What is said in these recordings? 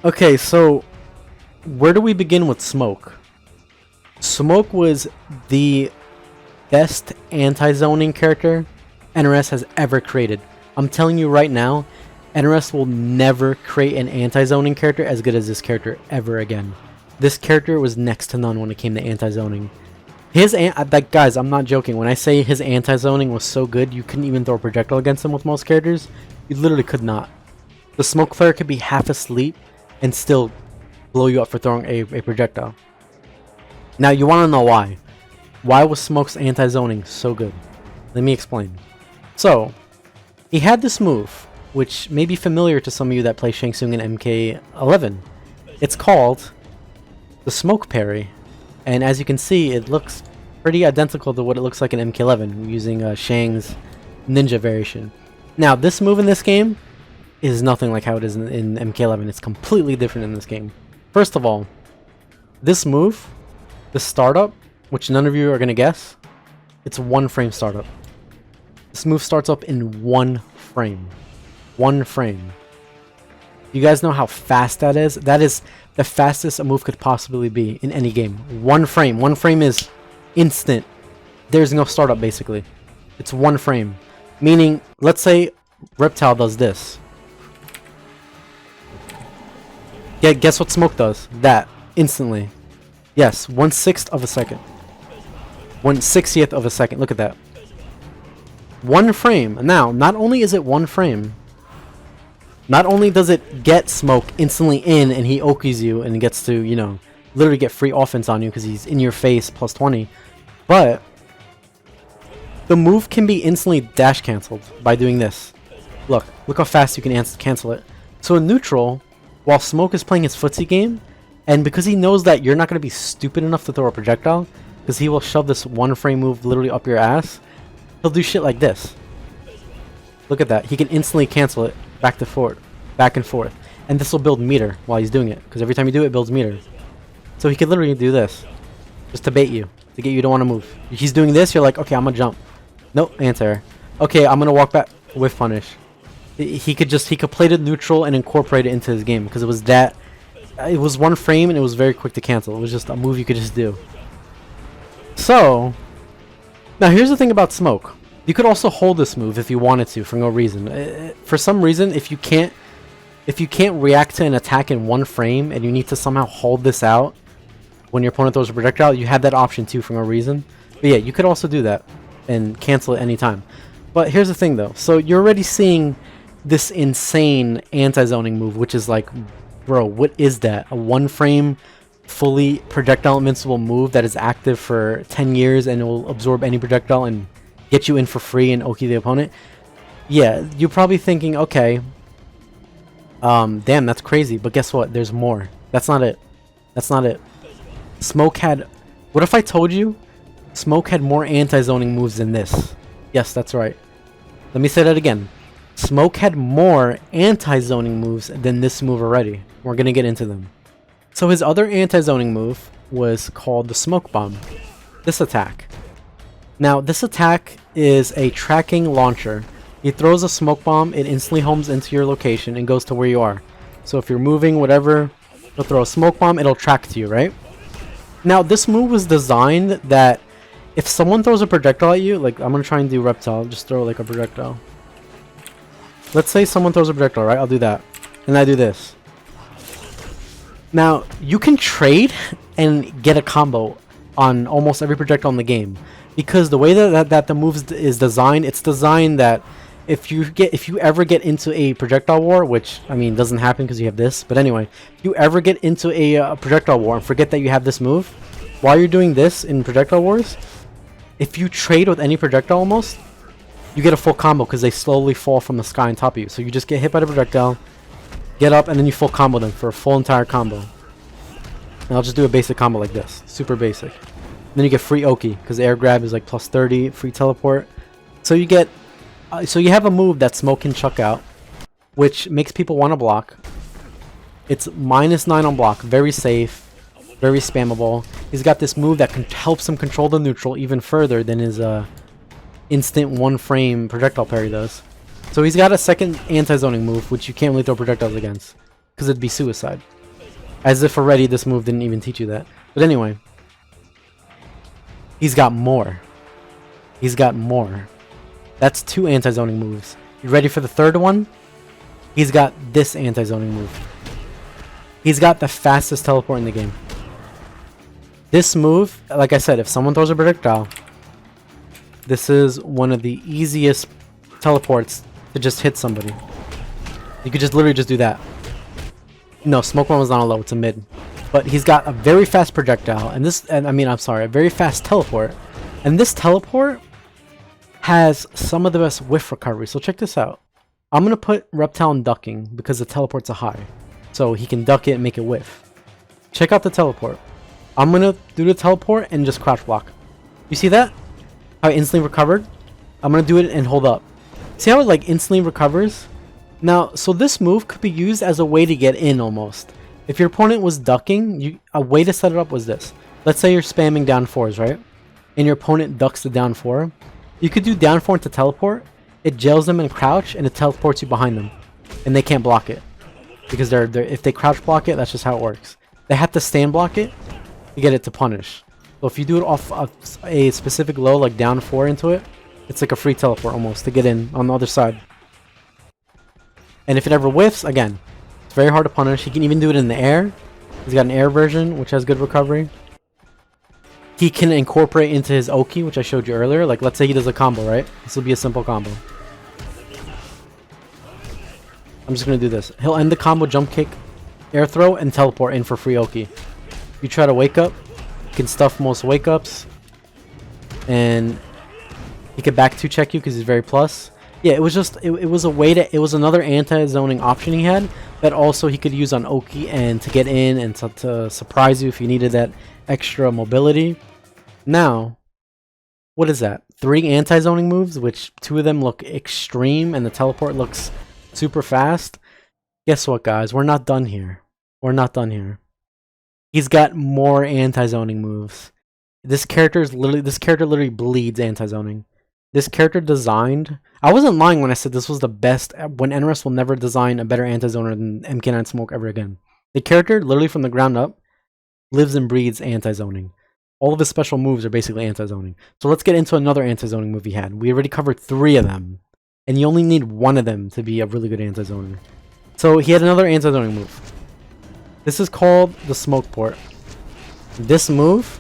Okay, so where do we begin with Smoke? Smoke was the best anti-zoning character NRS has ever created. I'm telling you right now, NRS will never create an anti-zoning character as good as this character ever again. This character was next to none when it came to anti-zoning. Like, guys, I'm not joking. When I say his anti-zoning was so good, you couldn't even throw a projectile against him with most characters. You literally could not. The Smoke player could be half asleep and still blow you up for throwing a projectile. Now, you want to know why. Why was Smoke's anti-zoning so good? Let me explain. So, he had this move, which may be familiar to some of you that play Shang Tsung in MK11. It's called the Smoke Parry. And as you can see, it looks pretty identical to what it looks like in MK11, using Shang's ninja variation. Now, this move in this game is nothing like how it is in MK11. It's completely different in this game. First of all, this move, the startup, which none of you are going to guess, it's 1 frame startup. This move starts up in 1 frame. 1 frame. You guys know how fast that is? That is the fastest a move could possibly be in any game. 1 frame. 1 frame is instant. There's no startup, basically. It's 1 frame. Meaning, let's say Reptile does this. Yeah, guess what Smoke does? That. Instantly. Yes, 1/6 of a second. 1/60th of a second. Look at that. 1 frame. Now, not only is it 1 frame, not only does it get Smoke instantly in and he Okis you and gets to, you know, literally get free offense on you because he's in your face plus 20, but the move can be instantly dash cancelled by doing this. Look how fast you can cancel it. So in neutral, while Smoke is playing his footsie game, and because he knows that you're not going to be stupid enough to throw a projectile, because he will shove this 1 frame move literally up your ass, he'll do shit like this. Look at that. He can instantly cancel it back and forth. And this will build meter while he's doing it, because every time you do it, it builds meter. So he could literally do this, just to bait you, to get you to want to move. If he's doing this, you're like, okay, I'm going to jump. Nope, anti-air. Okay, I'm going to walk back, whiff punish. He could play the neutral and incorporate it into his game, because it was 1 frame and it was very quick to cancel. It was just a move you could just do. So, now here's the thing about Smoke. You could also hold this move if you wanted to for no reason. For some reason, if you can't react to an attack in 1 frame and you need to somehow hold this out when your opponent throws a projectile, you have that option too for no reason. But yeah, you could also do that and cancel it anytime. But here's the thing though. So you're already seeing this insane anti-zoning move, which is like, bro, what is that? A 1 frame fully projectile invincible move that is active for 10 years and it will absorb any projectile and get you in for free and Oki the opponent? Yeah, you're probably thinking, okay, damn, that's crazy. But guess what? There's more. That's not it. That's not it. Smoke had... What if I told you Smoke had more anti-zoning moves than this? Yes, that's right. Let me say that again. Smoke had more anti-zoning moves than this move already. We're going to get into them. So his other anti-zoning move was called the Smoke Bomb. This attack. Now, this attack is a tracking launcher. He throws a smoke bomb, it instantly homes into your location and goes to where you are. So if you're moving, whatever, he'll throw a smoke bomb, it'll track to you, right? Now, this move was designed that if someone throws a projectile at you, like I'm going to try and do Reptile, just throw like a projectile. Let's say someone throws a projectile, right? I'll do that. And I do this. Now, you can trade and get a combo on almost every projectile in the game. Because the way that the move is designed, it's designed that if you ever get into a projectile war, which, I mean, doesn't happen because you have this. But anyway, if you ever get into a projectile war and forget that you have this move, while you're doing this in projectile wars, if you trade with any projectile almost, you get a full combo because they slowly fall from the sky on top of you. So you just get hit by the projectile, get up, and then you full combo them for a full entire combo. And I'll just do a basic combo like this. Super basic. Then you get free Oki because air grab is like plus 30, free teleport. So you get, so you have a move that Smoke can chuck out, which makes people want to block. It's -9 on block, very safe, very spammable. He's got this move that helps him control the neutral even further than his instant 1 frame projectile parry does. So he's got a second anti-zoning move, which you can't really throw projectiles against. because it'd be suicide. As if already this move didn't even teach you that. But anyway, he's got more. He's got more. That's 2 anti-zoning moves. You ready for the third one? He's got this anti-zoning move. He's got the fastest teleport in the game. This move, like I said, if someone throws a projectile, this is one of the easiest teleports to just hit somebody. You could just literally just do that. No, Smoke One was not a low, it's a mid. But he's got a very fast projectile, and a very fast teleport. And this teleport has some of the best whiff recovery. So check this out. I'm gonna put Reptile in ducking because the teleport's a high. So he can duck it and make it whiff. Check out the teleport. I'm gonna do the teleport and just crouch block. You see that? How it instantly recovered? I'm gonna do it and hold up. See how it like instantly recovers? Now, so this move could be used as a way to get in almost. If your opponent was ducking, a way to set it up was this. Let's say you're spamming down 4s, right? And your opponent ducks the down 4. You could do down 4 into teleport. It jails them and crouch, and it teleports you behind them. And they can't block it. Because if they crouch block it, that's just how it works. They have to stand block it to get it to punish. So if you do it off a specific low, like down 4 into it, it's like a free teleport almost to get in on the other side. And if it ever whiffs, again, it's very hard to punish. He can even do it in the air. He's got an air version, which has good recovery. He can incorporate into his Oki, which I showed you earlier. Like, let's say he does a combo, right? This will be a simple combo. I'm just going to do this. He'll end the combo, jump kick, air throw, and teleport in for free Oki. You try to wake up, you can stuff most wake ups. And he could back 2 check you because he's very plus. Yeah, it was just, it was a way to, it was another anti-zoning option he had that also he could use on Oki and to get in and to surprise you if you needed that extra mobility. Now, what is that? 3 anti-zoning moves, which 2 of them look extreme and the teleport looks super fast. Guess what, guys? We're not done here. We're not done here. He's got more anti-zoning moves. This character literally bleeds anti-zoning. This character designed... I wasn't lying when I said this was the best... When NRS will never design a better anti-zoner than MK9 Smoke ever again. The character, literally from the ground up, lives and breathes anti-zoning. All of his special moves are basically anti-zoning. So let's get into another anti-zoning move he had. We already covered 3 of them. And you only need 1 of them to be a really good anti-zoner. So he had another anti-zoning move. This is called the Smoke Port. This move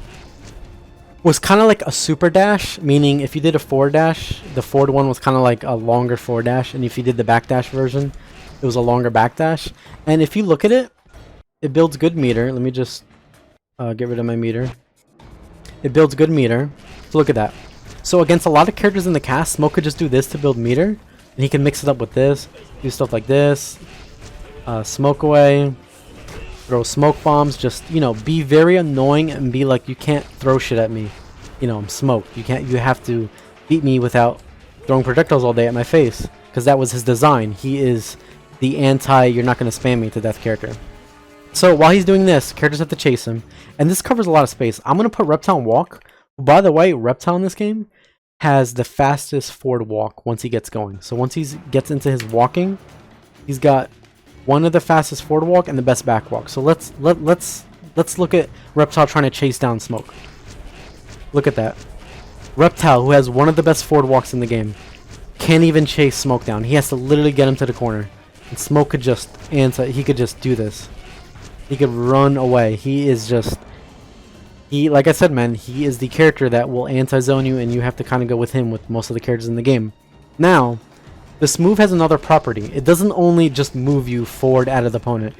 was kind of like a super dash, meaning if you did a forward dash, the forward one was kind of like a longer forward dash, and if you did the back dash version, it was a longer back dash. And if you look at it, it builds good meter. Let me just get rid of my meter. It builds good meter. So look at that. So against a lot of characters in the cast, Smoke could just do this to build meter, and he can mix it up with this, do stuff like this, smoke away, throw smoke bombs, just, you know, be very annoying and be like, you can't throw shit at me. You know, I'm smoked. You have to beat me without throwing projectiles all day at my face. Because that was his design. He is the anti, you're not going to spam me to death character. So while he's doing this, characters have to chase him. And this covers a lot of space. I'm going to put Reptile in walk. By the way, Reptile in this game has the fastest forward walk once he gets going. So once he gets into his walking, he's got one of the fastest forward walk and the best back walk. So let's look at Reptile trying to chase down Smoke. Look at that. Reptile, who has one of the best forward walks in the game, can't even chase Smoke down. He has to literally get him to the corner. And Smoke could just he could just do this. He could run away. He is just, like I said, man, he is the character that will anti-zone you, and you have to kind of go with him with most of the characters in the game. Now, this move has another property. It doesn't only just move you forward out of the opponent.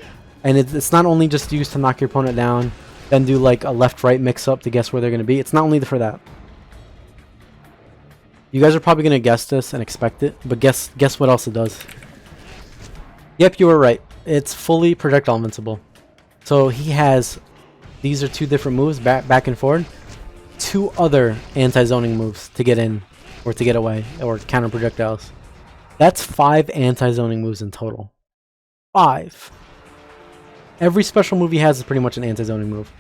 And it's not only just used to knock your opponent down, then do like a left-right mix-up to guess where they're going to be. It's not only for that. You guys are probably going to guess this and expect it, but guess what else it does. Yep, you were right. It's fully projectile invincible. So he has, these are 2 different moves, back and forward. 2 other anti-zoning moves to get in, or to get away, or counter projectiles. That's 5 anti-zoning moves in total. 5. Every special move he has is pretty much an anti-zoning move.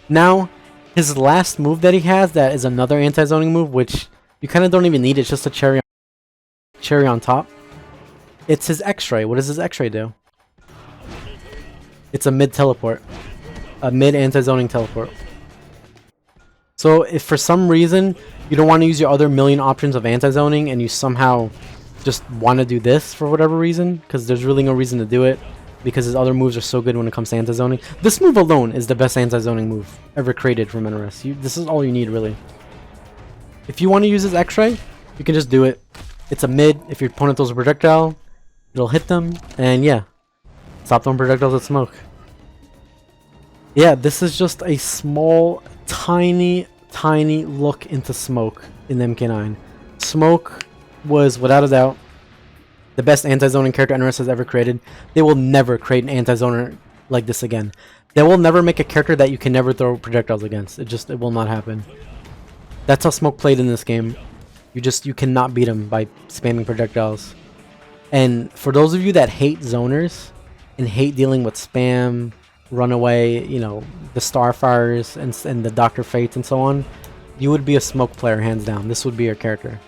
Now, his last move that he has, that is another anti-zoning move, which you kind of don't even need. It's just a cherry on top. It's his X-ray. What does his X-ray do? It's a mid teleport. A mid anti-zoning teleport. So if for some reason you don't want to use your other million options of anti-zoning and you somehow just want to do this for whatever reason, because there's really no reason to do it, because his other moves are so good when it comes to anti-zoning. This move alone is the best anti-zoning move ever created from NRS. This is all you need, really. If you want to use his X-ray, you can just do it. It's a mid. If your opponent throws a projectile, it'll hit them, and yeah, stop throwing projectiles at Smoke. Yeah, this is just a small, tiny look into Smoke in MK9. Smoke was, without a doubt, the best anti-zoning character NRS has ever created. They will never create an anti-zoner like this again. They will never make a character that you can never throw projectiles against. It will not happen. That's how Smoke played in this game. You cannot beat him by spamming projectiles. And for those of you that hate zoners and hate dealing with spam, runaway, you know, the Starfires and the Dr. Fates and so on, you would be a Smoke player hands down. This would be your character.